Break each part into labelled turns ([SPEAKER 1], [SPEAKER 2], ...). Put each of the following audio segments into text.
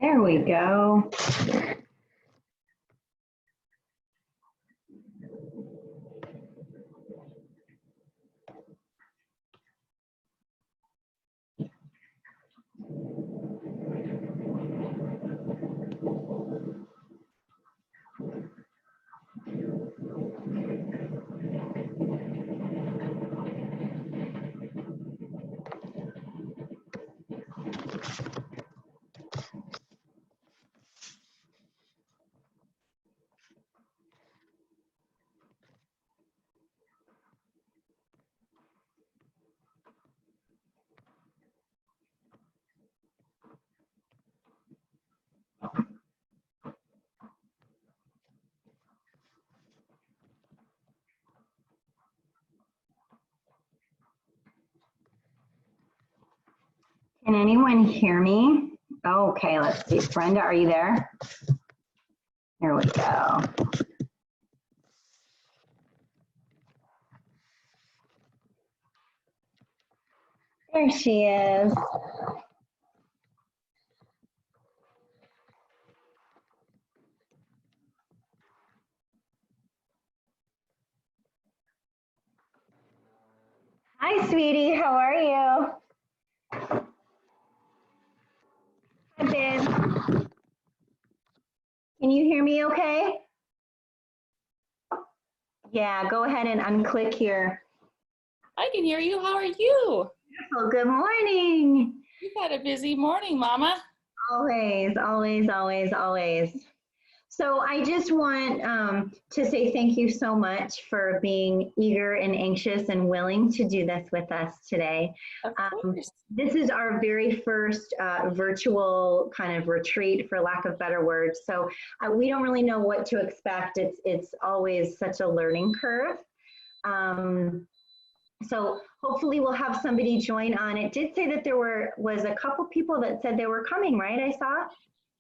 [SPEAKER 1] There we go. Can anyone hear me? Okay, let's see. Brenda, are you there? Here we go. There she is. Hi, sweetie. How are you? Hi, babe. Can you hear me okay? Yeah, go ahead and unclick here.
[SPEAKER 2] I can hear you. How are you?
[SPEAKER 1] Well, good morning.
[SPEAKER 2] You've had a busy morning, Mama.
[SPEAKER 1] Always, always, always, always. So I just want to say thank you so much for being eager and anxious and willing to do this with us today.
[SPEAKER 2] Of course.
[SPEAKER 1] This is our very first virtual kind of retreat, for lack of better words. So we don't really know what to expect. It's always such a learning curve. So hopefully we'll have somebody join on. It did say that there was a couple people that said they were coming, right? I saw.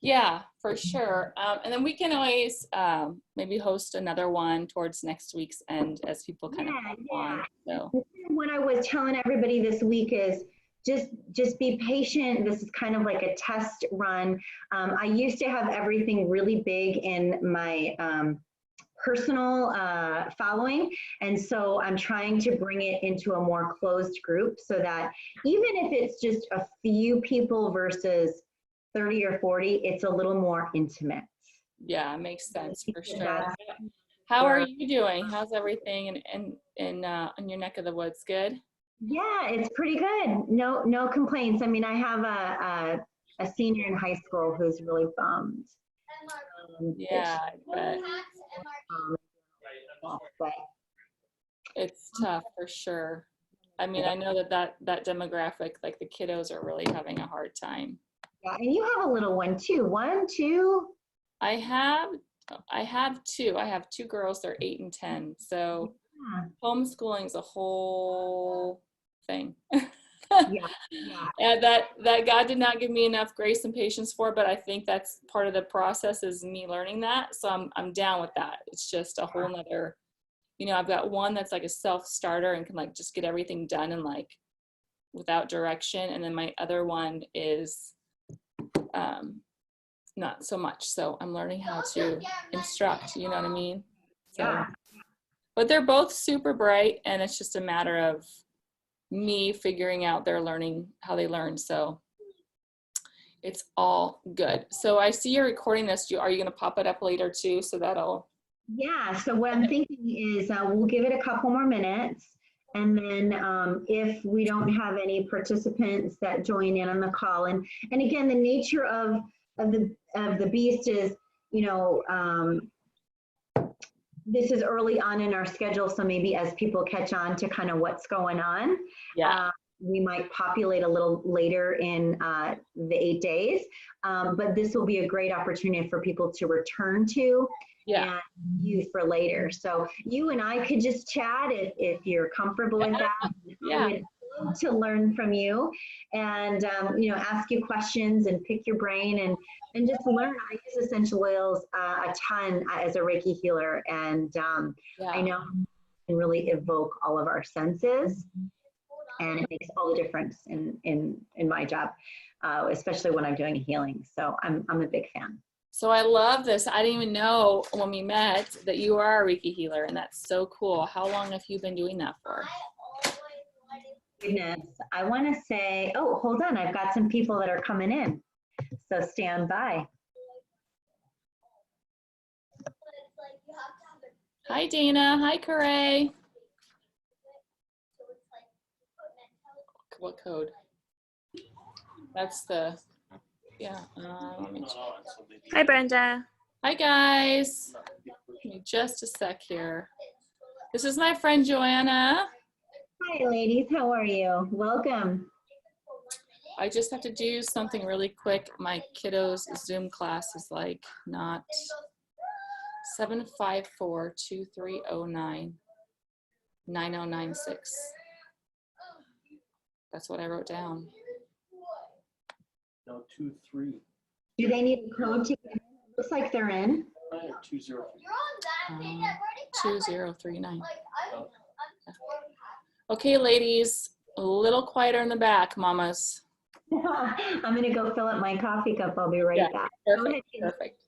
[SPEAKER 2] Yeah, for sure. And then we can always maybe host another one towards next week's end as people kind of come on. So
[SPEAKER 1] what I was telling everybody this week is just be patient. This is kind of like a test run. I used to have everything really big in my personal following, and so I'm trying to bring it into a more closed group so that even if it's just a few people versus 30 or 40, it's a little more intimate.
[SPEAKER 2] Yeah, it makes sense for sure. How are you doing? How's everything in your neck of the woods? Good?
[SPEAKER 1] Yeah, it's pretty good. No complaints. I mean, I have a senior in high school who's really bummed.
[SPEAKER 2] Yeah, I bet.
[SPEAKER 1] But
[SPEAKER 2] It's tough for sure. I mean, I know that demographic, like the kiddos are really having a hard time.
[SPEAKER 1] yeah, and you have a little one too. 1, 2?
[SPEAKER 2] I have two. I have two girls. They're 8 and 10. So homeschooling is a whole thing.
[SPEAKER 1] Yeah.
[SPEAKER 2] And that God did not give me enough grace and patience for, but I think that's part of the process is me learning that. So I'm down with that. It's just a whole nother, I've got one that's like a self-starter and can like just get everything done and like without direction. And then my other one is not so much. So I'm learning how to instruct, you know what I mean? So,
[SPEAKER 1] Yeah.
[SPEAKER 2] but they're both super bright, and it's just a matter of me figuring out their learning, how they learn. So it's all good. So I see you're recording this. Are you going to pop it up later too? So that'll.
[SPEAKER 1] Yeah, so what I'm thinking is we'll give it a couple more minutes. And then if we don't have any participants that join in on the call, and again, the nature of the beast is, you know, this is early on in our schedule, so maybe as people catch on to kind of what's going on,
[SPEAKER 2] Yeah.
[SPEAKER 1] we might populate a little later in the 8 days, but this will be a great opportunity for people to return to and use for later. So you and I could just chat if you're comfortable with that.
[SPEAKER 2] Yeah.
[SPEAKER 1] I would love to learn from you and you know, ask you questions and pick your brain and just learn. I use essential oils a ton as a Reiki healer, and I know it can really evoke all of our senses, and it makes all the difference in my job, especially when I'm doing healing. So I'm a big fan.
[SPEAKER 2] So I love this. I didn't even know when we met that you are a Reiki healer, and that's so cool. How long have you been doing that for?
[SPEAKER 1] Goodness, I want to say, oh, hold on. I've got some people that are coming in. So stand by.
[SPEAKER 2] Hi, Dana. Hi, Corey. What code? That's the, yeah. Let me check.
[SPEAKER 3] Hi, Brenda.
[SPEAKER 2] Hi, guys. Give me just a sec here. This is my friend Joanna.
[SPEAKER 1] Hi, ladies. How are you? Welcome.
[SPEAKER 2] I just have to do something really quick. My kiddo's Zoom class is like not 754-2309-9096. That's what I wrote down.
[SPEAKER 4] No, 23.
[SPEAKER 1] Do they need a code to get in? Looks like they're in.
[SPEAKER 2] 2039. Okay, ladies, a little quieter in the back, mamas.
[SPEAKER 1] I'm going to go fill up my coffee cup. I'll be right back.
[SPEAKER 2] Perfect, perfect.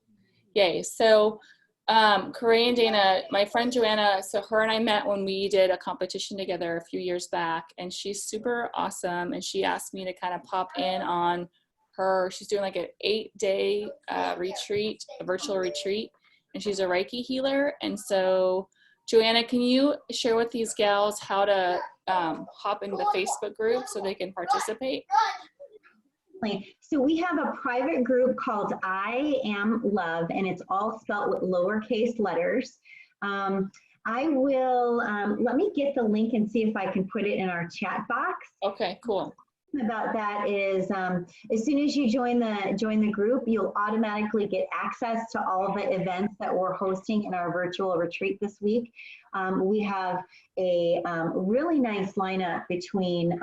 [SPEAKER 2] Yay. So Corey and Dana, my friend Joanna, so her and I met when we did a competition together a few years back, and she's super awesome, and she asked me to kind of pop in on her. She's doing like an 8-day retreat, a virtual retreat, and she's a Reiki healer. And so Joanna, can you share with these gals how to hop into the Facebook group so they can participate?
[SPEAKER 1] So we have a private group called I Am Love, and it's all spelled with lowercase letters. I will, let me get the link and see if I can put it in our chat box.
[SPEAKER 2] Okay, cool.
[SPEAKER 1] About that is as soon as you join the group, you'll automatically get access to all the events that we're hosting in our virtual retreat this week. We have a really nice lineup between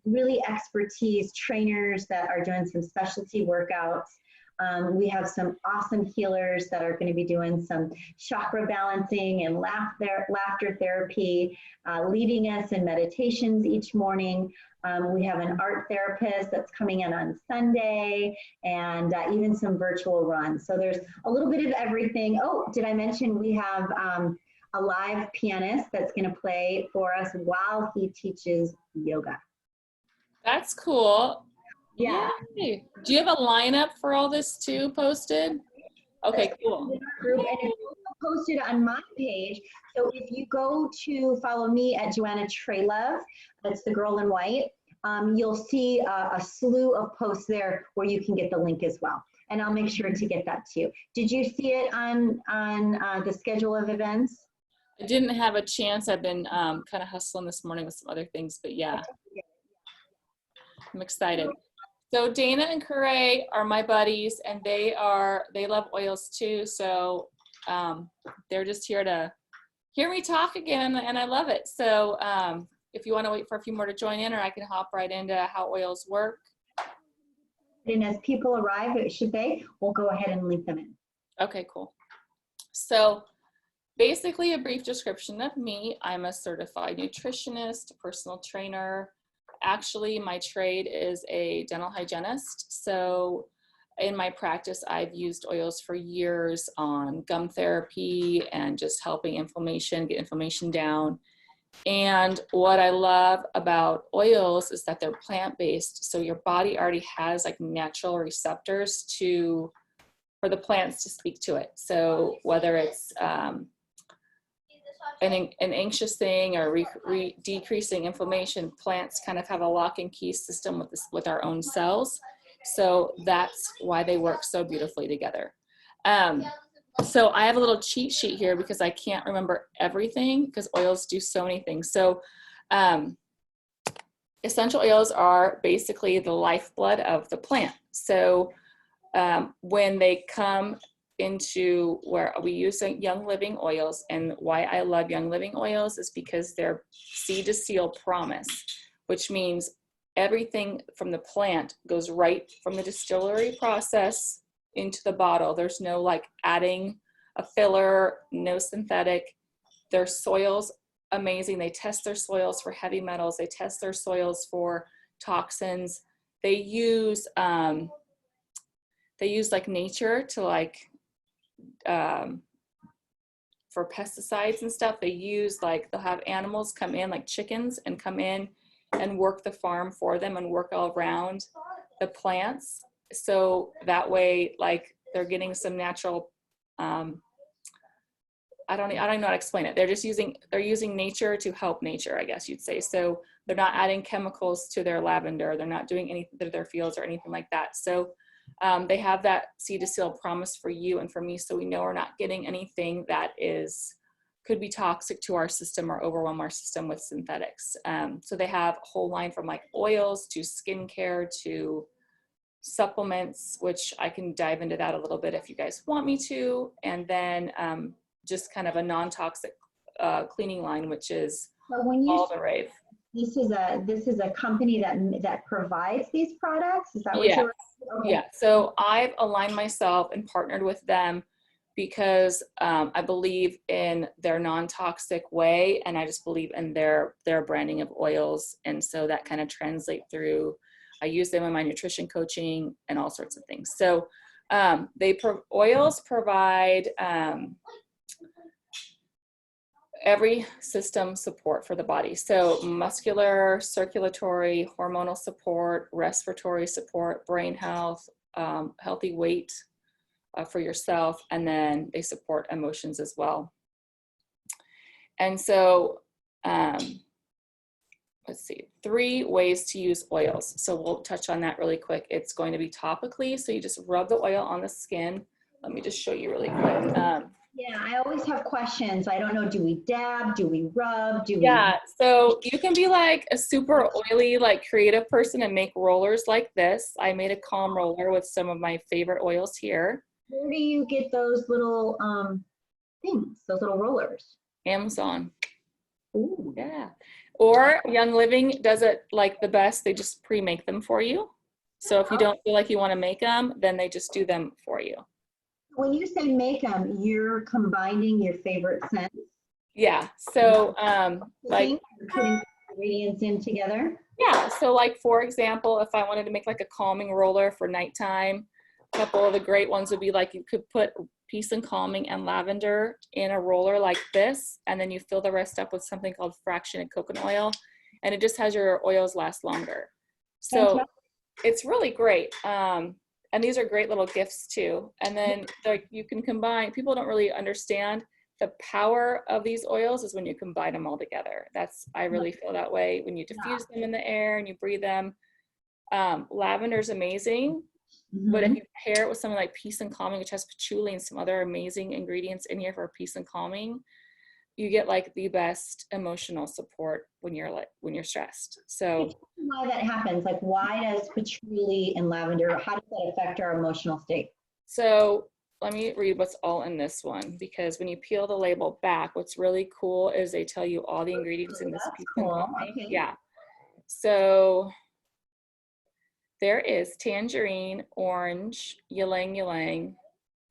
[SPEAKER 1] really expertise trainers that are doing some specialty workouts. We have some awesome healers that are going to be doing some chakra balancing and laughter therapy, leading us in meditations each morning. We have an art therapist that's coming in on Sunday, and even some virtual runs. So there's a little bit of everything. Oh, did I mention we have a live pianist that's going to play for us while he teaches yoga?
[SPEAKER 2] That's cool.
[SPEAKER 1] Yeah.
[SPEAKER 2] Yay. Do you have a lineup for all this too posted? Okay, cool.
[SPEAKER 1] Group, and it's also posted on my page. So if you go to follow me at Joanna Treylove, that's the girl in white, you'll see a slew of posts there where you can get the link as well. And I'll make sure to get that to you. Did you see it on the schedule of events?
[SPEAKER 2] I didn't have a chance. I've been kind of hustling this morning with some other things, but yeah, I'm excited. So Dana and Corey are my buddies, and they love oils too. So they're just here to hear me talk again, and I love it. So if you want to wait for a few more to join in, or I can hop right into how oils work.
[SPEAKER 1] And as people arrive, we'll go ahead and link them in.
[SPEAKER 2] Okay, cool. So basically a brief description of me. I'm a certified nutritionist, personal trainer. Actually, my trade is a dental hygienist. So in my practice, I've used oils for years on gum therapy and just helping get inflammation down. And what I love about oils is that they're plant-based. So your body already has like natural receptors for the plants to speak to it. So whether it's an anxious thing or decreasing inflammation, plants kind of have a lock and key system with our own cells. So that's why they work so beautifully together. So I have a little cheat sheet here because I can't remember everything because oils do so many things. So essential oils are basically the lifeblood of the plant. So when they come into where we use Young Living oils, and why I love Young Living oils is because they're seed to seal promise, which means everything from the plant goes right from the distillery process into the bottle. There's no like adding a filler, no synthetic. Their soils, amazing. They test their soils for heavy metals. They test their soils for toxins. They use like nature to like for pesticides and stuff. They use like, they'll have animals come in like chickens and come in and work the farm for them and work all around the plants. So that way, like they're getting some natural, I don't know how to explain it. They're using nature to help nature, I guess you'd say. So they're not adding chemicals to their lavender. They're not doing anything to their fields or anything like that. So they have that seed to seal promise for you and for me. So we know we're not getting anything that could be toxic to our system or overwhelm our system with synthetics. So they have a whole line from like oils to skincare to supplements, which I can dive into that a little bit if you guys want me to. And then just kind of a non-toxic cleaning line, which is all the rave.
[SPEAKER 1] This is a company that provides these products. Is that what you're? Okay.
[SPEAKER 2] Yeah. So I've aligned myself and partnered with them because I believe in their non-toxic way, and I just believe in their branding of oils, and so that kind of translates through. I use them in my nutrition coaching and all sorts of things. So oils provide every system support for the body. So muscular, circulatory, hormonal support, respiratory support, brain health, healthy weight for yourself, and then they support emotions as well. And so let's see, 3 ways to use oils. So we'll touch on that really quick. It's going to be topically. So you just rub the oil on the skin. Let me just show you really quick.
[SPEAKER 1] Yeah, I always have questions. I don't know, do we dab? Do we rub?
[SPEAKER 2] Yeah, so you can be like a super oily, like creative person and make rollers like this. I made a calm roller with some of my favorite oils here.
[SPEAKER 1] Where do you get those little things, those little rollers?
[SPEAKER 2] Amazon.
[SPEAKER 1] Ooh.
[SPEAKER 2] Yeah. Or Young Living does it like the best. They just pre-make them for you. So if you don't feel like you want to make them, then they just do them for you.
[SPEAKER 1] When you say make them, you're combining your favorite scents?
[SPEAKER 2] Yeah. So like
[SPEAKER 1] putting ingredients in together?
[SPEAKER 2] Yeah. So like, for example, if I wanted to make like a calming roller for nighttime, a couple of the great ones would be like, you could put peace and calming and lavender in a roller like this, and then you fill the rest up with something called fractionated coconut oil, and it just has your oils last longer. So it's really great. And these are great little gifts too. And then you can combine, people don't really understand the power of these oils is when you combine them all together. I really feel that way when you diffuse them in the air and you breathe them. Lavender is amazing, but if you pair it with something like peace and calming, which has patchouli and some other amazing ingredients in here for peace and calming, you get like the best emotional support when you're stressed. So
[SPEAKER 1] why that happens, like why does patchouli and lavender, how does that affect our emotional state?
[SPEAKER 2] So let me read what's all in this one, because when you peel the label back, what's really cool is they tell you all the ingredients in this peace and calming. Okay. Yeah. So there is tangerine, orange, ylang ylang,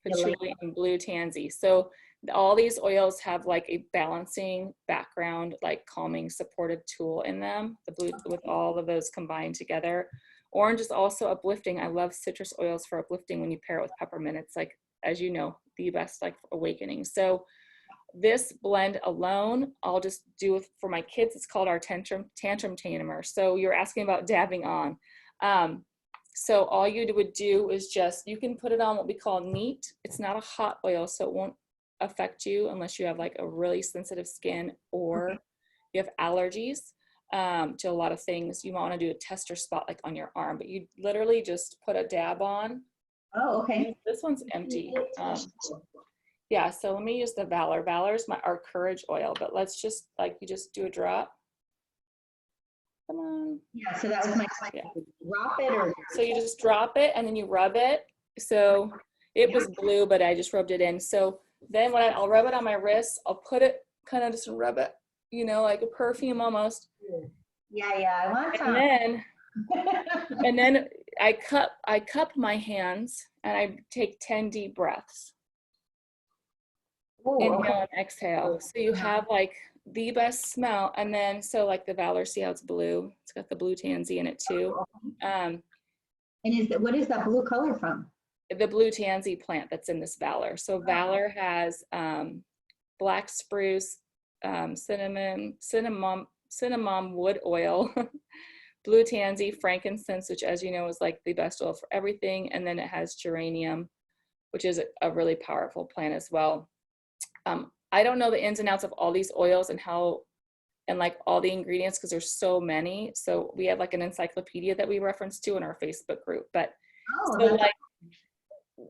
[SPEAKER 2] patchouli, and blue tansy. So all these oils have like a balancing background, like calming supportive tool in them, the blue with all of those combined together. Orange is also uplifting. I love citrus oils for uplifting when you pair it with peppermint. It's like, as you know, the best like awakening. So this blend alone, I'll just do for my kids. It's called our tantrum tamer. So you're asking about dabbing on. So all you would do is just, you can put it on what we call neat. It's not a hot oil, so it won't affect you unless you have like a really sensitive skin or you have allergies to a lot of things. You might want to do a tester spot like on your arm, but you literally just put a dab on.
[SPEAKER 1] Oh, okay.
[SPEAKER 2] This one's empty. Yeah, so let me use the Valor. Valor's our courage oil, but let's just like, you just do a drop. Come on.
[SPEAKER 1] Yeah, so that was my question.
[SPEAKER 2] Yeah.
[SPEAKER 1] Drop it or?
[SPEAKER 2] So you just drop it and then you rub it. So it was blue, but I just rubbed it in. So then when I'll rub it on my wrist, I'll put it, kind of just rub it, you know, like a perfume almost.
[SPEAKER 1] Yeah, I want some.
[SPEAKER 2] And then I cup my hands and I take 10 deep breaths.
[SPEAKER 1] Ooh,
[SPEAKER 2] Inhale
[SPEAKER 1] okay.
[SPEAKER 2] and exhale. So you have like the best smell. And then, so like the Valor, see how it's blue? It's got the blue tansy in it too.
[SPEAKER 1] And what is that blue color from?
[SPEAKER 2] The blue tansy plant that's in this Valor. So Valor has black spruce, cinnamon wood oil, blue tansy, frankincense, which as you know is like the best oil for everything. And then it has geranium, which is a really powerful plant as well. I don't know the ins and outs of all these oils and how, and like all the ingredients, because there's so many. So we have like an encyclopedia that we reference to in our Facebook group. But so like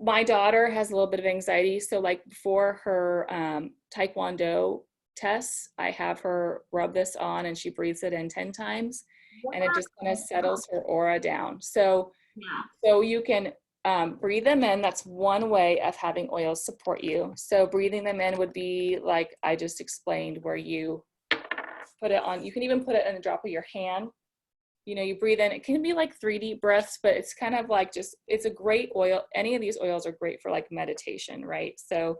[SPEAKER 2] my daughter has a little bit of anxiety. So like before her Taekwondo tests, I have her rub this on and she breathes it in 10 times and it just kind of settles her aura down. So, so you can breathe them in. That's one way of having oils support you. So breathing them in would be like I just explained, where you put it on, you can even put it in the drop of your hand. You know, you breathe in, it can be like 3 deep breaths, but it's kind of like just, it's a great oil. Any of these oils are great for like meditation, right? So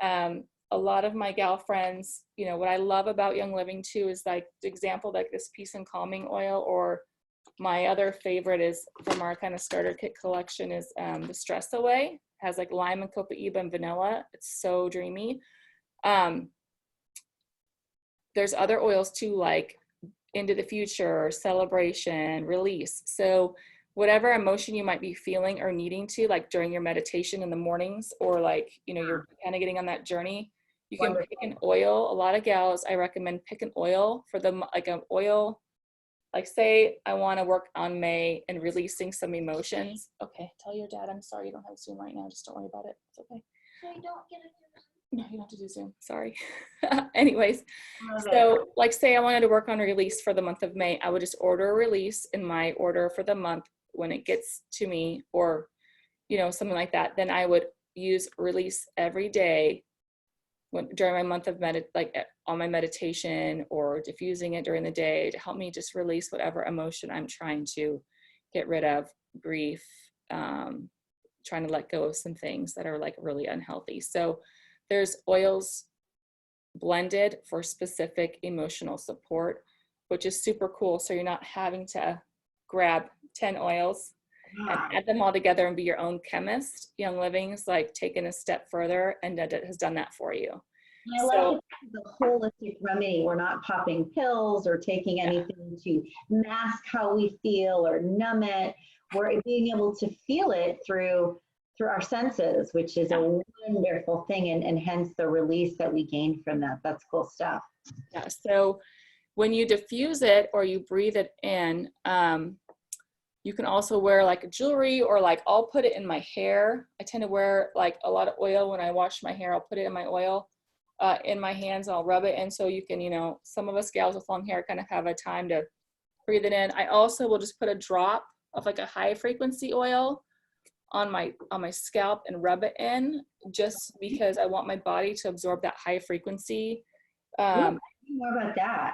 [SPEAKER 2] a lot of my gal friends, you know, what I love about Young Living too is like the example, like this Peace and Calming oil, or my other favorite is from our kind of starter kit collection is the Stress Away. It has like lime and copaiba and vanilla. It's so dreamy. There's other oils too, like Into the Future, Celebration, Release. So whatever emotion you might be feeling or needing to, like during your meditation in the mornings, or like, you know, you're kind of getting on that journey, you can pick an oil. A lot of gals, I recommend pick an oil for them, like an oil, like say I want to work on May and releasing some emotions. Okay, tell your dad I'm sorry you don't have Zoom right now. Just don't worry about it. It's okay.
[SPEAKER 3] So you don't get a
[SPEAKER 2] No, you don't have to do Zoom. Sorry. Anyways, so like say I wanted to work on a release for the month of May, I would just order a release in my order for the month when it gets to me, or, you know, something like that. Then I would use release every day during my month of like on my meditation, or diffusing it during the day to help me just release whatever emotion I'm trying to get rid of, grief, trying to let go of some things that are like really unhealthy. So there's oils blended for specific emotional support, which is super cool. So you're not having to grab 10 oils and add them all together and be your own chemist. Young Living's like taken a step further and has done that for you.
[SPEAKER 1] I like the holistic remedy. We're not popping pills or taking anything to mask how we feel or numb it. We're being able to feel it through our senses, which is a wonderful thing, and hence the release that we gain from that. That's cool stuff.
[SPEAKER 2] Yeah, so when you diffuse it or you breathe it in, you can also wear like jewelry, or like I'll put it in my hair. I tend to wear like a lot of oil when I wash my hair. I'll put it in my oil in my hands, I'll rub it in, so you can, you know, some of us gals with long hair kind of have a time to breathe it in. I also will just put a drop of like a high frequency oil on my scalp and rub it in, just because I want my body to absorb that high frequency.
[SPEAKER 1] More about that.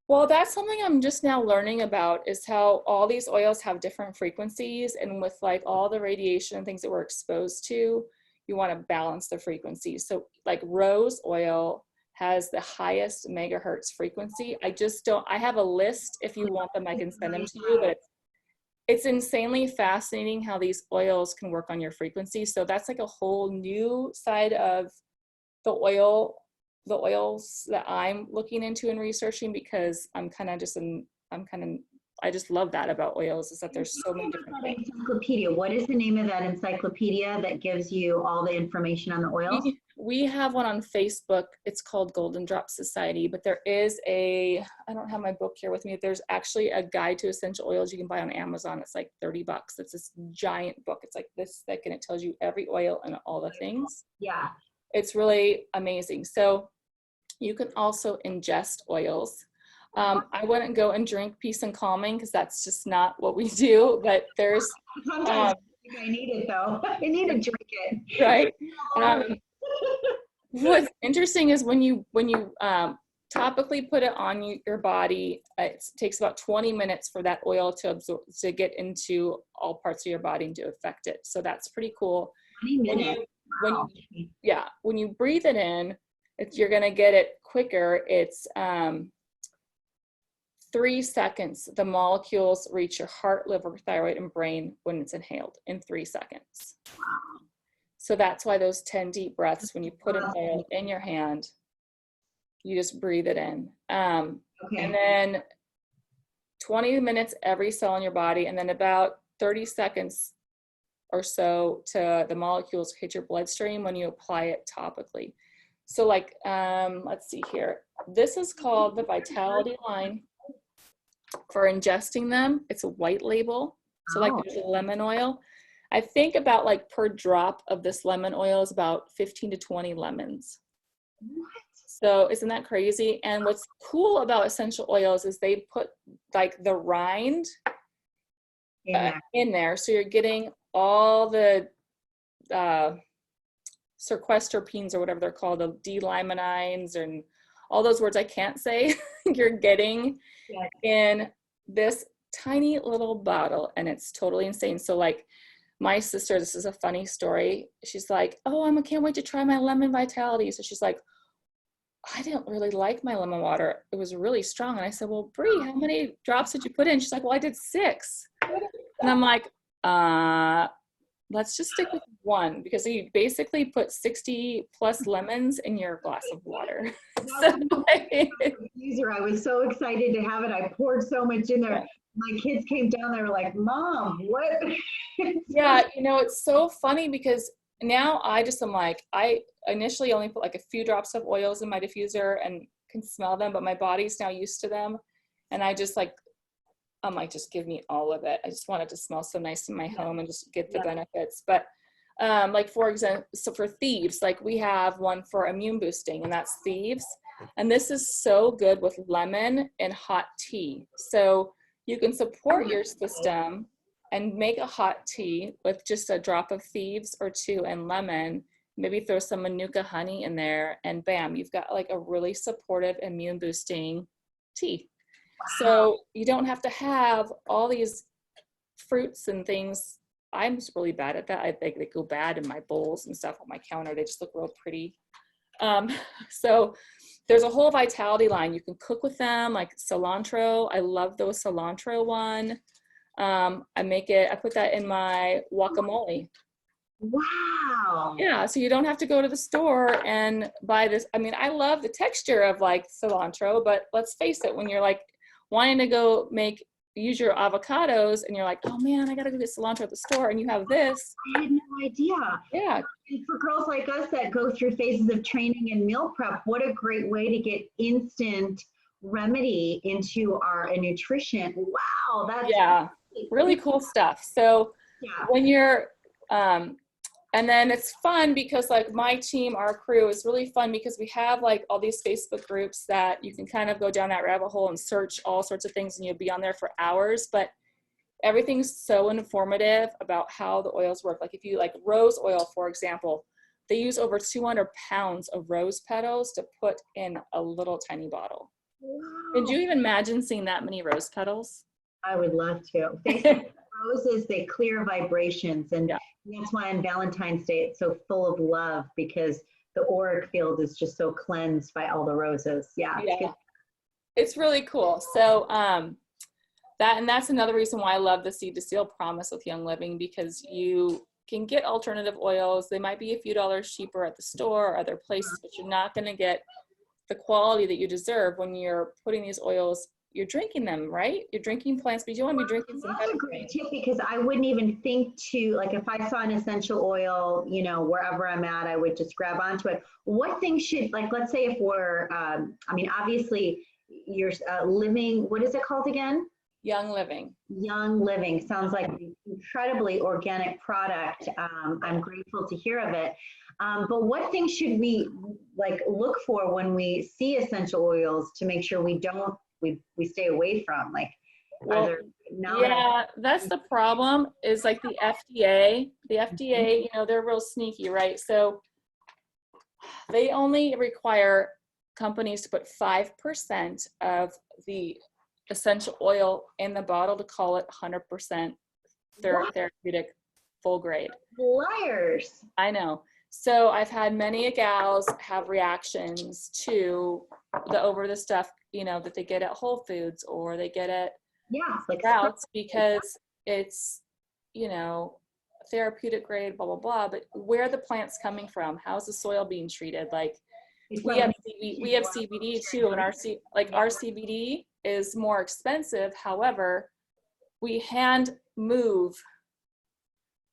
[SPEAKER 2] Well, that's something I'm just now learning about, is how all these oils have different frequencies, and with like all the radiation and things that we're exposed to, you want to balance the frequencies. So like rose oil has the highest megahertz frequency. I have a list. If you want them, I can send them to you, but it's insanely fascinating how these oils can work on your frequency. So that's like a whole new side of the oil the oils that I'm looking into and researching, because I just love that about oils, is that there's so many different things.
[SPEAKER 1] Encyclopedia. What is the name of that encyclopedia that gives you all the information on the oils?
[SPEAKER 2] We have one on Facebook. It's called Golden Drop Society, but there is I don't have my book here with me. There's actually a guide to essential oils you can buy on Amazon. It's like $30. It's this giant book. It's like this thick, and it tells you every oil and all the things.
[SPEAKER 1] Yeah.
[SPEAKER 2] It's really amazing. So you can also ingest oils. I wouldn't go and drink Peace and Calming, because that's just not what we do, but there's
[SPEAKER 1] Sometimes I need it though. I need to drink it.
[SPEAKER 2] Right. What's interesting is when you topically put it on your body, it takes about 20 minutes for that oil to absorb, to get into all parts of your body and to affect it. So that's pretty cool.
[SPEAKER 1] 20 minutes.
[SPEAKER 2] When you breathe it in, you're going to get it quicker. It's 3 seconds. The molecules reach your heart, liver, thyroid, and brain when it's inhaled in 3 seconds.
[SPEAKER 1] Wow.
[SPEAKER 2] So that's why those 10 deep breaths, when you put an oil in your hand, you just breathe it in. And then 20 minutes every cell in your body, and then about 30 seconds or so to the molecules hit your bloodstream when you apply it topically. So like, let's see here. This is called the Vitality line for ingesting them. It's a white label. So like there's a lemon oil. I think about like per drop of this lemon oil is about 15 to 20 lemons.
[SPEAKER 1] What?
[SPEAKER 2] So isn't that crazy? And what's cool about essential oils is they put like the rind in there. So you're getting all the sequesterpenes or whatever they're called, the D-limonines and all those words I can't say, you're getting in this tiny little bottle, and it's totally insane. So like my sister, this is a funny story. She's like, oh, I can't wait to try my lemon vitality. So she's like, I didn't really like my lemon water. It was really strong. And I said, well, Bree, how many drops did you put in? She's like, well, I did 6. And I'm like, let's just stick with 1, because you basically put 60 plus lemons in your glass of water.
[SPEAKER 1] I was so excited to have it. I poured so much in there. My kids came down, they were like, Mom, what?
[SPEAKER 2] Yeah, you know, it's so funny because now I initially only put like a few drops of oils in my diffuser and can smell them, but my body's now used to them. And I just like, I'm like, just give me all of it. I just want it to smell so nice in my home and just get the benefits. But like, for example, so for Thieves, like we have one for immune boosting, and that's Thieves. And this is so good with lemon and hot tea. So you can support your system and make a hot tea with just a drop of Thieves or 2 and lemon, maybe throw some Manuka honey in there, and bam, you've got like a really supportive immune boosting tea. So you don't have to have all these fruits and things. I'm just really bad at that. I think they go bad in my bowls and stuff on my counter. They just look real pretty. So there's a whole vitality line. You can cook with them, like cilantro. I love those cilantro one. I put that in my guacamole.
[SPEAKER 1] Wow.
[SPEAKER 2] Yeah, so you don't have to go to the store and buy this. I mean, I love the texture of like cilantro, but let's face it, when you're like wanting to go use your avocados and you're like, oh man, I gotta go get cilantro at the store, and you have this.
[SPEAKER 1] I had no idea.
[SPEAKER 2] Yeah.
[SPEAKER 1] And for girls like us that go through phases of training and meal prep, what a great way to get instant remedy into our nutrition. Wow, that's
[SPEAKER 2] really cool stuff. So when you're and then it's fun because like my team, our crew is really fun because we have like all these Facebook groups that you can kind of go down that rabbit hole and search all sorts of things, and you'll be on there for hours, but everything's so informative about how the oils work. Like if you like rose oil, for example, they use over 200 pounds of rose petals to put in a little tiny bottle. Wow. Could you even imagine seeing that many rose petals?
[SPEAKER 1] I would love to. Roses, they clear vibrations, and that's why on Valentine's Day it's so full of love, because the auric field is just so cleansed by all the roses.
[SPEAKER 2] It's really cool. So that's another reason why I love the Seed to Seal promise with Young Living, because you can get alternative oils. They might be a few dollars cheaper at the store or other places, but you're not going to get the quality that you deserve when you're putting these oils, you're drinking them, right? You're drinking plants, but you don't want to be drinking
[SPEAKER 1] That's a
[SPEAKER 2] synthetic
[SPEAKER 1] great
[SPEAKER 2] things.
[SPEAKER 1] tip, because I wouldn't even think to, like, if I saw an essential oil, you know, wherever I'm at, I would just grab onto it. What things should, like, let's say if we're, I mean, obviously you're living, what is it called again?
[SPEAKER 2] Young Living.
[SPEAKER 1] Young Living sounds like an incredibly organic product. I'm grateful to hear of it. But what things should we like look for when we see essential oils to make sure we don't, we stay away from? Like,
[SPEAKER 2] Well,
[SPEAKER 1] are there
[SPEAKER 2] yeah, that's the problem, is like the FDA, you know, they're real sneaky, right? So they only require companies to put 5% of the essential oil in the bottle to call it 100% therapeutic full grade.
[SPEAKER 1] liars?
[SPEAKER 2] I know. So I've had many gals have reactions to the over the stuff, you know, that they get at Whole Foods or they get at
[SPEAKER 1] Like
[SPEAKER 2] Sprouts, because it's, you know, therapeutic grade, blah, blah, blah. But where are the plants coming from? How's the soil being treated? Like, we have CBD too, and our CBD is more expensive. However, we hand move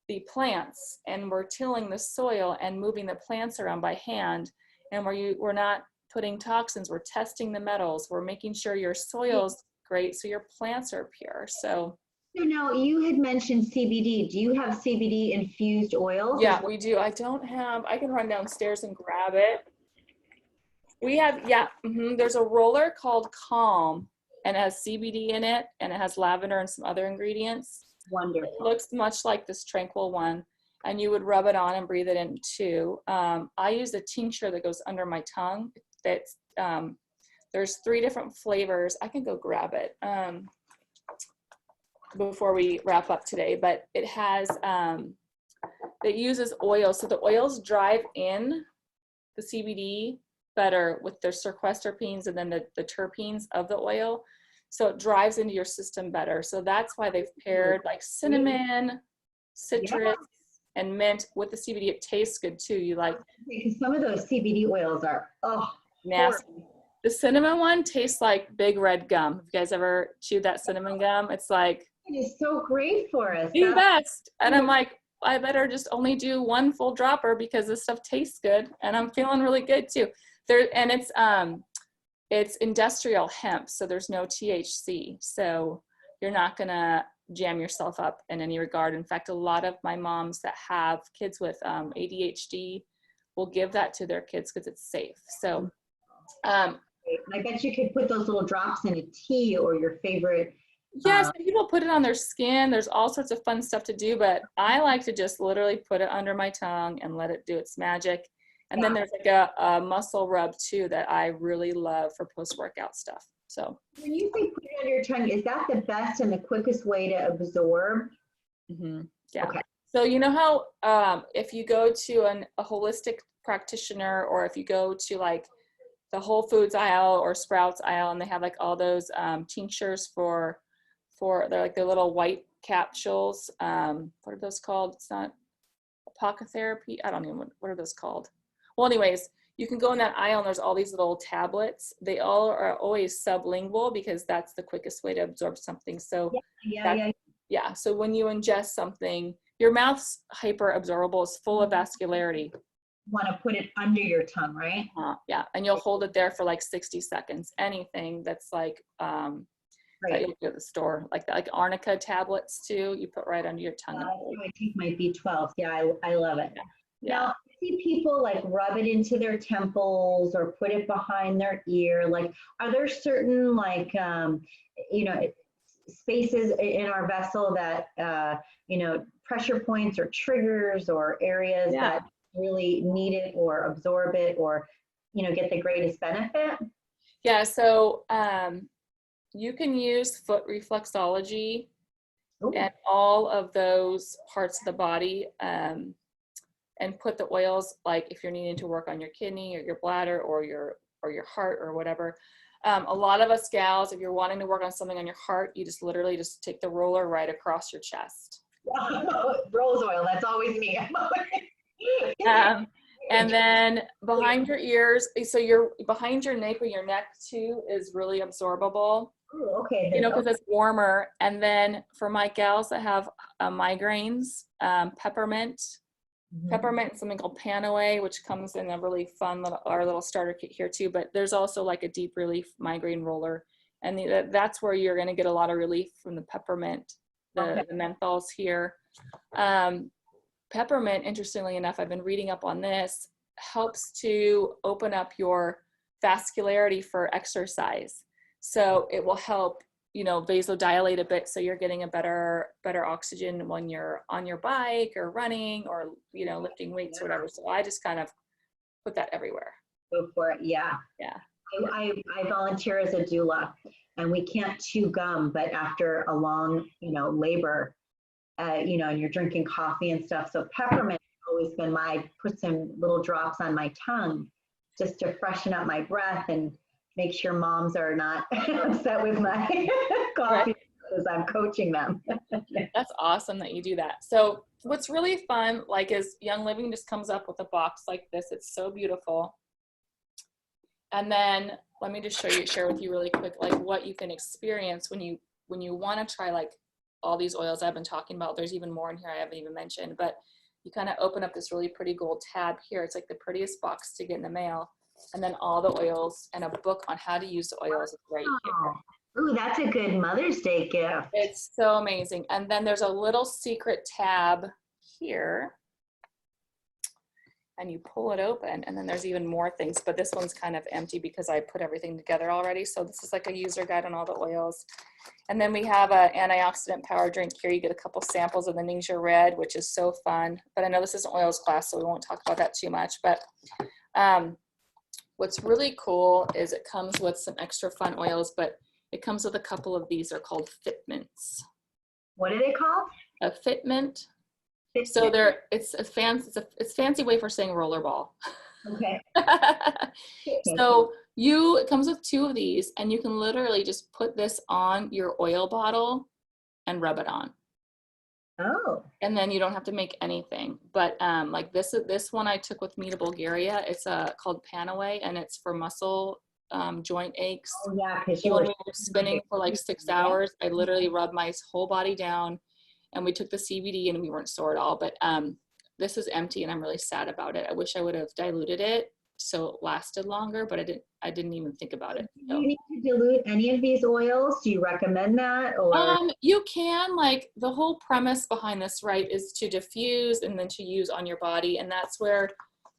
[SPEAKER 2] the plants, and we're tilling the soil and moving the plants around by hand, and we're not putting toxins. We're testing the metals. We're making sure your soil's great so your plants are pure. So
[SPEAKER 1] now you had mentioned CBD. Do you have CBD infused oils?
[SPEAKER 2] yeah, we do. I can run downstairs and grab it. We have, there's a roller called Calm, and it has CBD in it, and it has lavender and some other ingredients.
[SPEAKER 1] Wonderful.
[SPEAKER 2] It looks much like this Tranquil one, and you would rub it on and breathe it in too. I use a tincture that goes under my tongue. That's there's 3 different flavors. I can go grab it before we wrap up today, but it has it uses oil, so the oils drive in the CBD better with their sequesterpenes and then the terpenes of the oil. So it drives into your system better. So that's why they've paired like cinnamon, citrus, and mint with the CBD. It tastes good too. You like,
[SPEAKER 1] because some of those CBD oils are
[SPEAKER 2] nasty. The cinnamon one tastes like big red gum. Have you guys ever chewed that cinnamon gum? It's like,
[SPEAKER 1] it is so great for us.
[SPEAKER 2] the best. And I'm like, I better just only do 1 full dropper because this stuff tastes good, and I'm feeling really good too. And it's industrial hemp, so there's no THC, so you're not gonna jam yourself up in any regard. In fact, a lot of my moms that have kids with ADHD will give that to their kids because it's safe. So
[SPEAKER 1] I bet you could put those little drops in a tea or your favorite.
[SPEAKER 2] yes, people put it on their skin. There's all sorts of fun stuff to do, but I like to just literally put it under my tongue and let it do its magic. And then there's like a muscle rub too that I really love for post-workout stuff. So
[SPEAKER 1] when you say put it under your tongue, is that the best and the quickest way to absorb?
[SPEAKER 2] Yeah.
[SPEAKER 1] Okay.
[SPEAKER 2] So you know how if you go to a holistic practitioner, or if you go to like the Whole Foods aisle or Sprouts aisle, and they have like all those tinctures for they're like the little white capsules. What are those called? It's not apocotherapy. I don't even know what are those called. Well, anyways, you can go in that aisle and there's all these little tablets. They all are always sublingual because that's the quickest way to absorb something. So yeah. So when you ingest something, your mouth's hyper absorbable, is full of vascularity.
[SPEAKER 1] Want to put it under your tongue, right?
[SPEAKER 2] Yeah, and you'll hold it there for like 60 seconds. Anything that's like that you'll go to the store, like arnica tablets too, you put right under your tongue.
[SPEAKER 1] I take my B12. Yeah, I love it.
[SPEAKER 2] Yeah.
[SPEAKER 1] Now, I see people like rub it into their temples or put it behind their ear. Like, are there certain like, you know, spaces in our vessel that, you know, pressure points or triggers or areas that really need it or absorb it or, you know, get the greatest benefit?
[SPEAKER 2] Yeah, so you can use foot reflexology and all of those parts of the body and put the oils, like if you're needing to work on your kidney or your bladder or your heart or whatever. A lot of us gals, if you're wanting to work on something on your heart, you just literally just take the roller right across your chest.
[SPEAKER 1] Rose oil, that's always me.
[SPEAKER 2] And then behind your ears, so your behind your nape or your neck too is really absorbable.
[SPEAKER 1] Ooh, okay.
[SPEAKER 2] You know, because it's warmer. And then for my gals that have migraines, peppermint, and something called Panaway, which comes in a really fun our little starter kit here too. But there's also like a deep relief migraine roller, and that's where you're going to get a lot of relief from the peppermint, the menthols here. Peppermint, interestingly enough, I've been reading up on this, helps to open up your vascularity for exercise. So it will help, you know, vasodilate a bit, so you're getting a better oxygen when you're on your bike or running or, you know, lifting weights or whatever. So I just kind of put that everywhere.
[SPEAKER 1] Go for it. Yeah.
[SPEAKER 2] Yeah.
[SPEAKER 1] I volunteer as a doula, and we can't chew gum, but after a long, you know, labor, you know, and you're drinking coffee and stuff. So peppermint has always been put some little drops on my tongue just to freshen up my breath and make sure moms are not upset with my coffee as I'm coaching them.
[SPEAKER 2] That's awesome that you do that. So what's really fun, like, is Young Living just comes up with a box like this. It's so beautiful. And then let me just share with you really quick, like what you can experience when you want to try like all these oils I've been talking about. There's even more in here I haven't even mentioned, but you kind of open up this really pretty gold tab here. It's like the prettiest box to get in the mail. And then all the oils and a book on how to use the oils is right here.
[SPEAKER 1] Ooh, that's a good Mother's Day gift.
[SPEAKER 2] It's so amazing. And then there's a little secret tab here. And you pull it open, and then there's even more things, but this one's kind of empty because I put everything together already. So this is like a user guide on all the oils. And then we have an antioxidant power drink here. You get a couple samples of the Ningxia Red, which is so fun. But I know this is an oils class, so we won't talk about that too much. But what's really cool is it comes with some extra fun oils, but it comes with a couple of these. Are called Fitmints.
[SPEAKER 1] What are they called? A
[SPEAKER 2] Fitmint. So it's a fancy way for saying rollerball.
[SPEAKER 1] Okay.
[SPEAKER 2] So it comes with 2 of these, and you can literally just put this on your oil bottle and rub it on.
[SPEAKER 1] Oh.
[SPEAKER 2] And then you don't have to make anything. But like this one I took with me to Bulgaria. It's called Panaway, and it's for muscle joint aches.
[SPEAKER 1] Oh yeah, because
[SPEAKER 2] you were spinning for like 6 hours. I literally rubbed my whole body down. And we took the CBD and we weren't sore at all, but this is empty and I'm really sad about it. I wish I would have diluted it so it lasted longer, but I didn't even think about it. So.
[SPEAKER 1] Do you need to dilute any of these oils? Do you recommend that? Or
[SPEAKER 2] you can, like, the whole premise behind this, right, is to diffuse and then to use on your body. And that's where,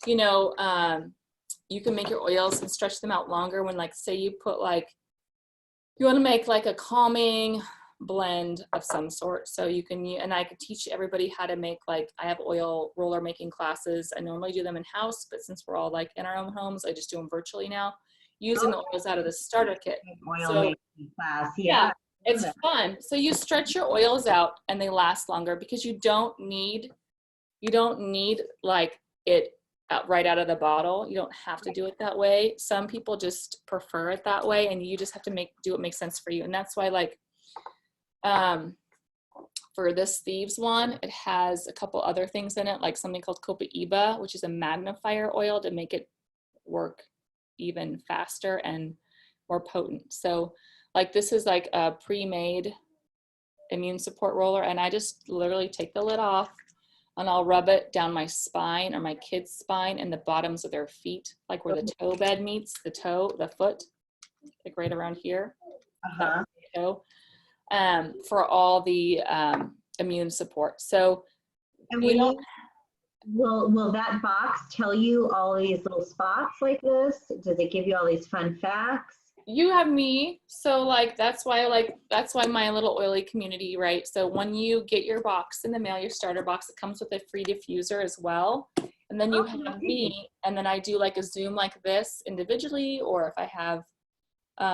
[SPEAKER 2] you know, you can make your oils and stretch them out longer when, like, say you put like, you want to make like a calming blend of some sort. So you can, and I could teach everybody how to make, like, I have oil roller making classes. I normally do them in house, but since we're all like in our own homes, I just do them virtually now, using the oils out of the starter kit.
[SPEAKER 1] Oil making class. Yeah.
[SPEAKER 2] It's fun. So you stretch your oils out and they last longer because you don't need like it right out of the bottle. You don't have to do it that way. Some people just prefer it that way, and you just have to do what makes sense for you. And that's why, like, for this Thieves one, it has a couple other things in it, like something called Copaiba, which is a magnifier oil to make it work even faster and more potent. So, like, this is like a pre-made immune support roller, and I just literally take the lid off and I'll rub it down my spine or my kid's spine and the bottoms of their feet, like where the toe bed meets the foot, like right around here. Toe. For all the immune support. So
[SPEAKER 1] and will that box tell you all these little spots like this? Does it give you all these fun facts?
[SPEAKER 2] You have me, so like that's why my little oily community, right? So when you get your box in the mail, your starter box, it comes with a free diffuser as well. And then you have me, and then I do like a Zoom like this individually, or if I have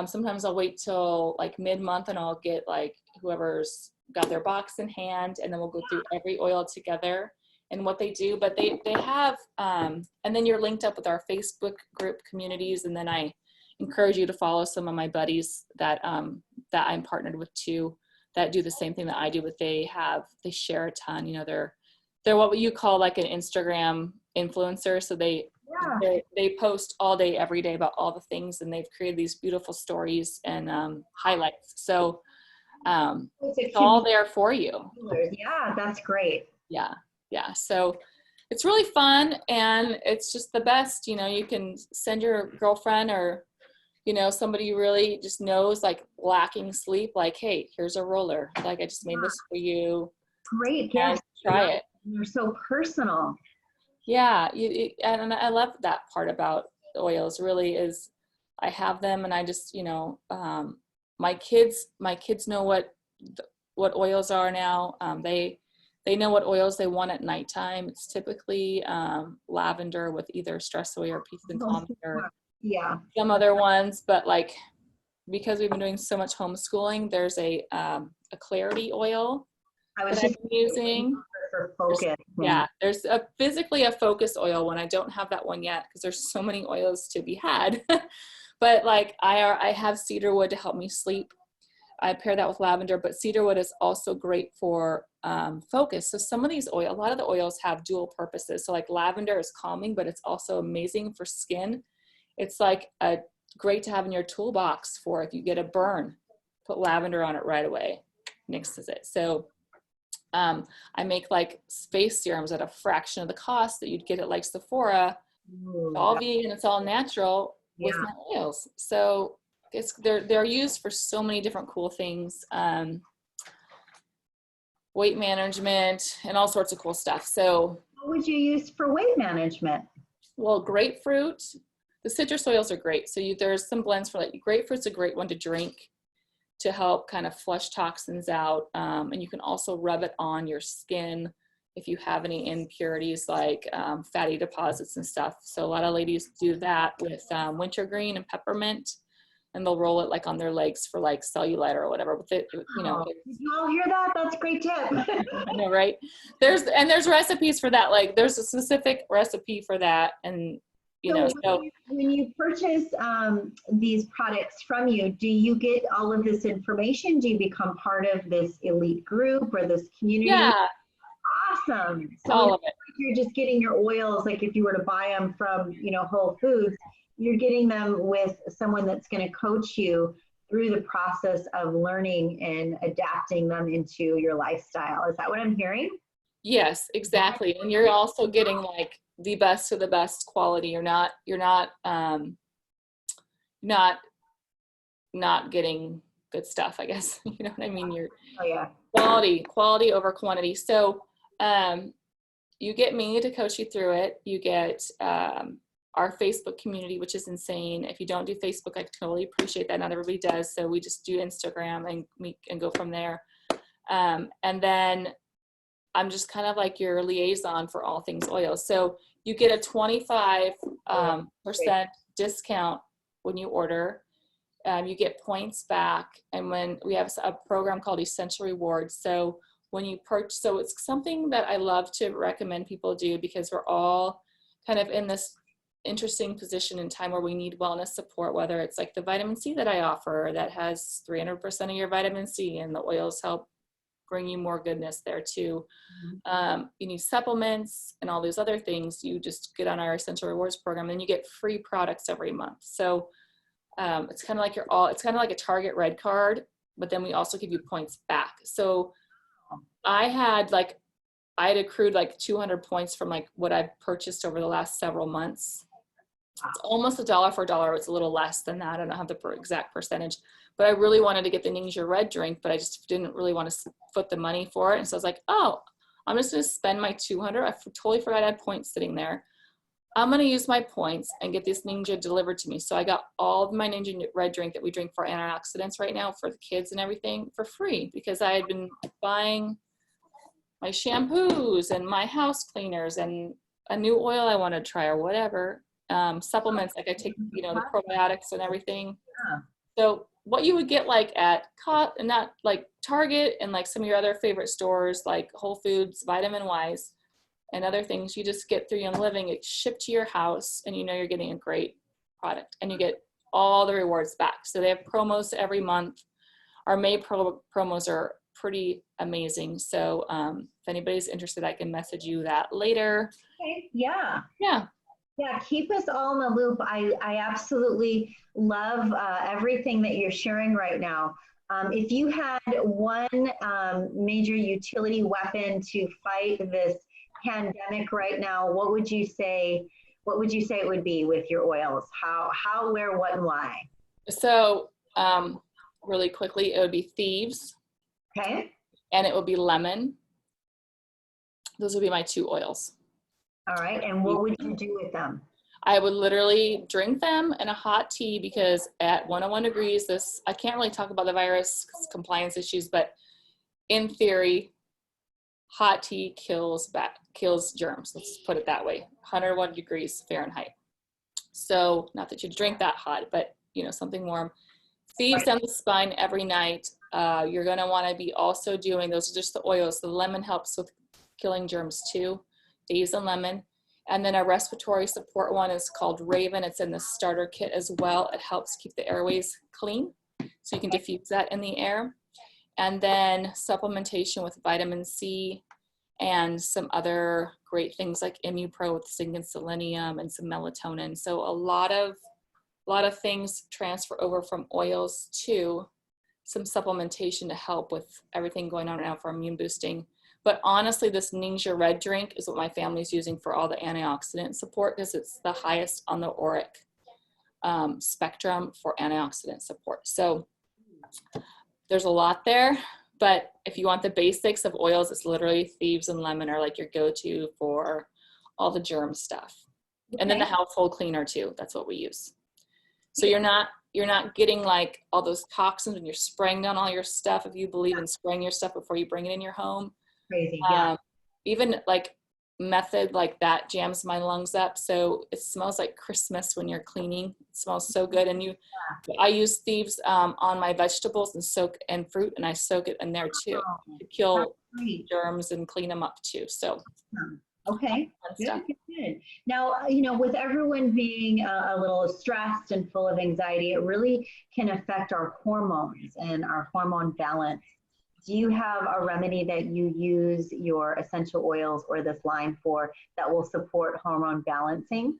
[SPEAKER 2] sometimes I'll wait till like mid-month and I'll get like whoever's got their box in hand, and then we'll go through every oil together and what they do. But they have, and then you're linked up with our Facebook group communities. And then I encourage you to follow some of my buddies that I'm partnered with too, that do the same thing that I do, but they share a ton. You know, they're what you call like an Instagram influencer. So they post all day, every day about all the things, and they've created these beautiful stories and highlights. So it's all there for you.
[SPEAKER 1] Yeah, that's great.
[SPEAKER 2] Yeah. Yeah. So it's really fun, and it's just the best. You know, you can send your girlfriend or, you know, somebody you really just knows, like lacking sleep, like, hey, here's a roller. Like, I just made this for you.
[SPEAKER 1] Great.
[SPEAKER 2] And
[SPEAKER 1] Yes.
[SPEAKER 2] try it.
[SPEAKER 1] You're so personal.
[SPEAKER 2] Yeah. And I love that part about oils, really, is I have them, and I just, you know, my kids know what oils are now. They know what oils they want at nighttime. It's typically lavender with either stress away or peace and calming or some other ones. But like, because we've been doing so much homeschooling, there's a clarity oil that I've been using.
[SPEAKER 1] For focus.
[SPEAKER 2] There's physically a focus oil one. I don't have that one yet because there's so many oils to be had. But like I have cedarwood to help me sleep. I pair that with lavender, but cedarwood is also great for focus. So some of these a lot of the oils have dual purposes. So like lavender is calming, but it's also amazing for skin. It's like great to have in your toolbox for if you get a burn, put lavender on it right away, mixes it. So I make like face serums at a fraction of the cost that you'd get at like Sephora. It's all vegan, it's all natural with my oils. So they're used for so many different cool things, weight management and all sorts of cool stuff. So
[SPEAKER 1] what would you use for weight management?
[SPEAKER 2] Well, grapefruit, the citrus oils are great. So there's some blends for like grapefruit's a great one to drink to help kind of flush toxins out. And you can also rub it on your skin if you have any impurities like fatty deposits and stuff. So a lot of ladies do that with wintergreen and peppermint, and they'll roll it like on their legs for like cellulite or whatever. But did
[SPEAKER 1] you all hear that? That's a great tip.
[SPEAKER 2] I know, right? There's recipes for that. Like there's a specific recipe for that, and
[SPEAKER 1] when you purchase these products from you, do you get all of this information? Do you become part of this elite group or this community?
[SPEAKER 2] Yeah.
[SPEAKER 1] Awesome. So
[SPEAKER 2] all of it.
[SPEAKER 1] You're just getting your oils, like if you were to buy them from, Whole Foods, you're getting them with someone that's going to coach you through the process of learning and adapting them into your lifestyle. Is that what I'm hearing? Yes,
[SPEAKER 2] exactly. And you're also getting like the best of the best quality. You're not getting good stuff, I guess. You know what I mean? You're quality over quantity. So you get me to coach you through it. You get our Facebook community, which is insane. If you don't do Facebook, I totally appreciate that. Not everybody does. So we just do Instagram and we can go from there. And then I'm just kind of like your liaison for all things oil. So you get a 25% discount when you order. You get points back. And when we have a program called Essential Rewards. So when you purchase, so it's something that I love to recommend people do because we're all kind of in this interesting position in time where we need wellness support, whether it's like the vitamin C that I offer that has 300% of your vitamin C, and the oils help bring you more goodness there too. You need supplements and all these other things. You just get on our Essential Rewards program and you get free products every month. So it's kind of like it's kind of like a Target Red card, but then we also give you points back. So I had accrued like 200 points from like what I've purchased over the last several months. It's almost $1 for $1. It's a little less than that. I don't have the exact percentage, but I really wanted to get the Ninja Red drink, but I just didn't really want to foot the money for it. And so I was like, oh, I'm just going to spend my 200. I totally forgot I had points sitting there. I'm going to use my points and get this Ninja delivered to me. So I got all of my Ninja Red drink that we drink for antioxidants right now for the kids and everything for free because I had been buying my shampoos and my house cleaners and a new oil I want to try or whatever. Supplements, like I take, the probiotics and everything. So what you would get like at not like Target and like some of your other favorite stores like Whole Foods, Vitamin Wise, and other things, you just get through Young Living. It's shipped to your house, and you're getting a great product, and you get all the rewards back. So they have promos every month. Our May promos are pretty amazing. So if anybody's interested, I can message you that later.
[SPEAKER 1] Okay. Yeah.
[SPEAKER 2] Yeah.
[SPEAKER 1] Yeah, keep us all in the loop. I absolutely love everything that you're sharing right now. If you had one major utility weapon to fight this pandemic right now, what would you say? What would you say it would be with your oils? How, where, what, and why?
[SPEAKER 2] So really quickly, it would be thieves,
[SPEAKER 1] Okay.
[SPEAKER 2] and it would be lemon. Those would be my 2 oils.
[SPEAKER 1] All right. And what would you do with them?
[SPEAKER 2] I would literally drink them in a hot tea, because at 101 degrees, I can't really talk about the virus compliance issues, but in theory, hot tea kills germs. Let's put it that way. 101 degrees Fahrenheit. So not that you drink that hot, but something warm. Thieves down the spine every night. You're going to want to be also doing, those are just the oils. The lemon helps with killing germs too. Dave's and lemon. And then a respiratory support one is called Raven. It's in the starter kit as well. It helps keep the airways clean, so you can diffuse that in the air. And then supplementation with vitamin C and some other great things like ImmuPro with zinc and selenium and some melatonin. So a lot of things transfer over from oils to some supplementation to help with everything going on right now for immune boosting. But honestly, this Ningxia Red drink is what my family's using for all the antioxidant support, because it's the highest on the auric spectrum for antioxidant support. So there's a lot there, but if you want the basics of oils, it's literally thieves and lemon are like your go-to for all the germ stuff. Okay. And then the household cleaner too. That's what we use. So you're not getting like all those toxins and you're spraying down all your stuff. If you believe in spraying your stuff before you bring it in your home.
[SPEAKER 1] Crazy, yeah.
[SPEAKER 2] Even like method like that jams my lungs up. So it smells like Christmas when you're cleaning. It smells so good. And I use thieves on my vegetables and fruit, and I soak it in there too to kill germs and clean them up too. So
[SPEAKER 1] okay, good. Now, with everyone being a little stressed and full of anxiety, it really can affect our hormones and our hormone balance. Do you have a remedy that you use your essential oils or this line for that will support hormone balancing?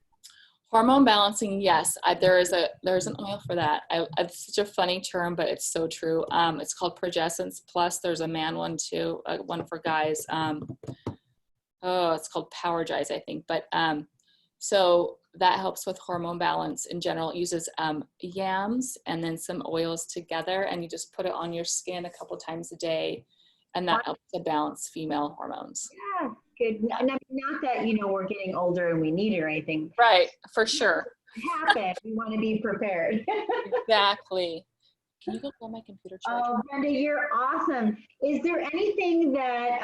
[SPEAKER 2] Hormone balancing, yes. There's an oil for that. It's such a funny term, but it's so true. It's called Progessence Plus. There's a man one too, one for guys. It's called Power Drives, I think. But so that helps with hormone balance in general. It uses yams and then some oils together, and you just put it on your skin a couple times a day, and that helps to balance female hormones.
[SPEAKER 1] Yeah, good. Not that, we're getting older and we need it or anything.
[SPEAKER 2] Right, for sure.
[SPEAKER 1] Happen. We want to be prepared.
[SPEAKER 2] Exactly. Can you go pull my computer charger?
[SPEAKER 1] Oh, Brenda, you're awesome. Is there anything that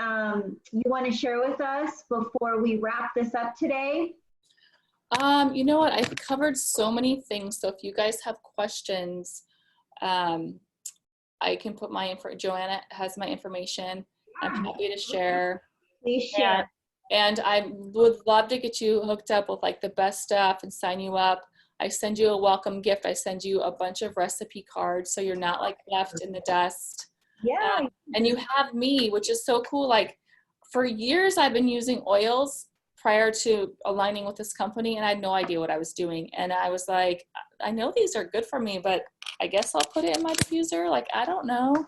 [SPEAKER 1] you want to share with us before we wrap this up today?
[SPEAKER 2] You know what? I've covered so many things. So if you guys have questions, I can put Joanna has my information. I'm happy to share.
[SPEAKER 1] Please share.
[SPEAKER 2] And I would love to get you hooked up with like the best stuff and sign you up. I send you a welcome gift. I send you a bunch of recipe cards, so you're not like left in the dust.
[SPEAKER 1] Yeah.
[SPEAKER 2] And you have me, which is so cool. Like for years, I've been using oils prior to aligning with this company, and I had no idea what I was doing. And I was like, I know these are good for me, but I guess I'll put it in my diffuser. Like, I don't know.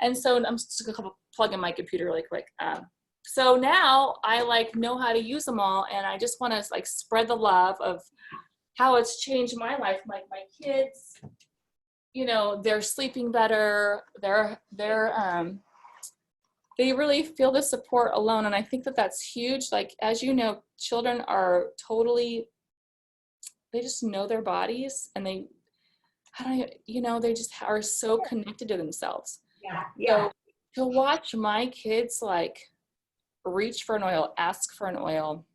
[SPEAKER 2] And so I'm just gonna plug in my computer really quick. So now I like know how to use them all, and I just want to like spread the love of how it's changed my life. Like my kids, they're sleeping better. They really feel the support alone. And I think that that's huge. Like, as you know, children are they just know their bodies, and they just are so connected to themselves.
[SPEAKER 1] Yeah.
[SPEAKER 2] So to watch my kids like reach for an oil, ask for an oil,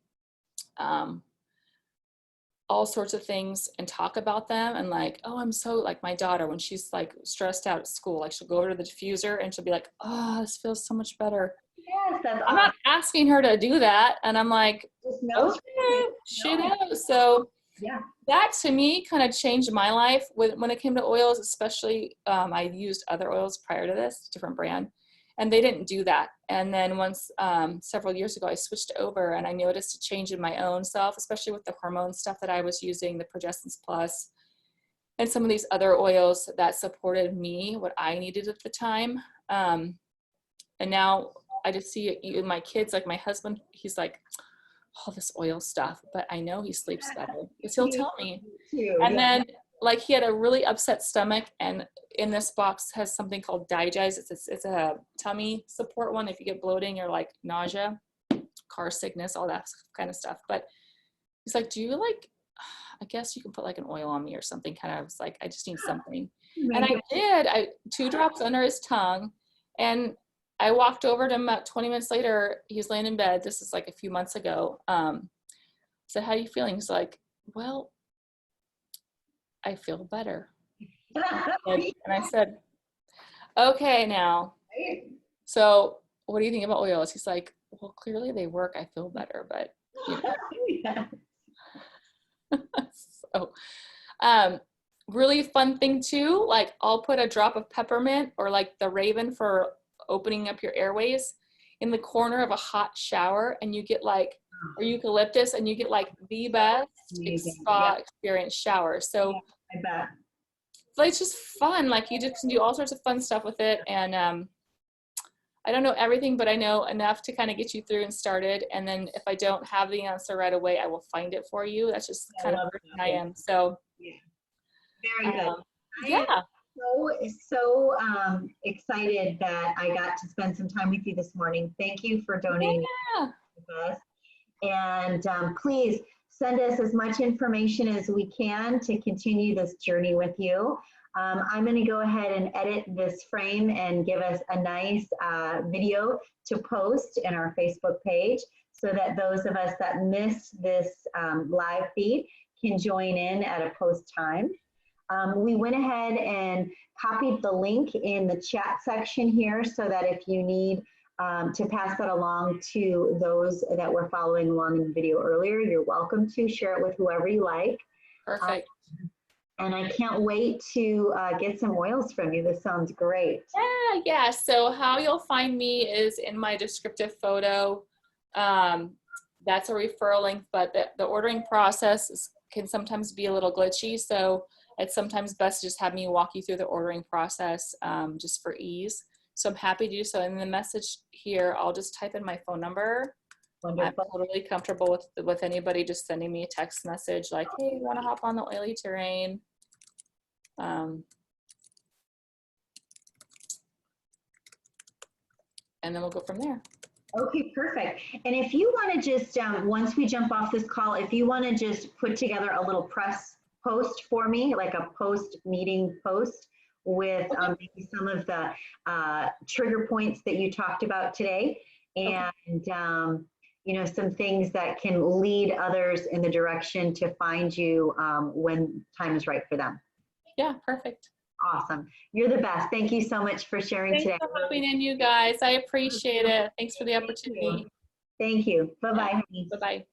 [SPEAKER 2] all sorts of things, and talk about them, and like, oh, I'm so, like my daughter, when she's like stressed out at school, like she'll go over to the diffuser and she'll be like, oh, this feels so much better.
[SPEAKER 1] Yes, that's
[SPEAKER 2] I'm not asking her to do that, and I'm like, okay, she knows. So
[SPEAKER 1] yeah,
[SPEAKER 2] that to me kind of changed my life when it came to oils, especially I used other oils prior to this, different brand, And they didn't do that. And then once, several years ago, I switched over and I noticed a change in my own self, especially with the hormone stuff that I was using, the Progestins Plus, and some of these other oils that supported me, what I needed at the time. And now I just see it in my kids, like my husband, he's like, all this oil stuff, but I know he sleeps better because he'll tell me. And then like he had a really upset stomach, and in this box has something called Digest. It's a tummy support one if you get bloating or like nausea, car sickness, all that kind of stuff. But he's like, do you like, I guess you can put like an oil on me or something. Kind of, I was like, I just need something. And I did. 2 drops under his tongue, and I walked over to him about 20 minutes later. He's laying in bed. This is like a few months ago. I said, how are you feeling? He's like, well, I feel better. And I said, okay, now, so what do you think about oils? He's like, well, clearly they work. I feel better, but you know. So, really fun thing too, like I'll put a drop of peppermint or like the Raven for opening up your airways in the corner of a hot shower, and you get like, or eucalyptus, and you get like the best spa experience shower. So
[SPEAKER 1] I bet.
[SPEAKER 2] Like, it's just fun. Like you just can do all sorts of fun stuff with it. And I don't know everything, but I know enough to kind of get you through and started. And then if I don't have the answer right away, I will find it for you. That's just kind of the person I am. So
[SPEAKER 1] yeah, very good.
[SPEAKER 2] Yeah.
[SPEAKER 1] So excited that I got to spend some time with you this morning. Thank you for donating with us. And please send us as much information as we can to continue this journey with you. I'm going to go ahead and edit this frame and give us a nice video to post in our Facebook page so that those of us that missed this live feed can join in at a post time. We went ahead and copied the link in the chat section here so that if you need to pass that along to those that were following along in the video earlier, you're welcome to share it with whoever you like.
[SPEAKER 2] Perfect.
[SPEAKER 1] And I can't wait to get some oils from you. This sounds great.
[SPEAKER 2] Yeah. So how you'll find me is in my descriptive photo. That's a referral link, but the ordering process can sometimes be a little glitchy. So it's sometimes best to just have me walk you through the ordering process just for ease. So I'm happy to do so. In the message here, I'll just type in my phone number. Wonderful. I'm totally comfortable with anybody just sending me a text message like, hey, you want to hop on the oily terrain? And then we'll go from there.
[SPEAKER 1] Okay, perfect. And if you want to just, once we jump off this call, if you want to just put together a little press post for me, like a post-meeting post with maybe some of the trigger points that you talked about today, and you know, some things that can lead others in the direction to find you when time is right for them.
[SPEAKER 2] Yeah, perfect.
[SPEAKER 1] Awesome. You're the best. Thank you so much for sharing today.
[SPEAKER 2] Thanks for hopping in, you guys. I appreciate it. Thanks for the opportunity.
[SPEAKER 1] Thank you. Bye-bye.
[SPEAKER 2] Bye-bye.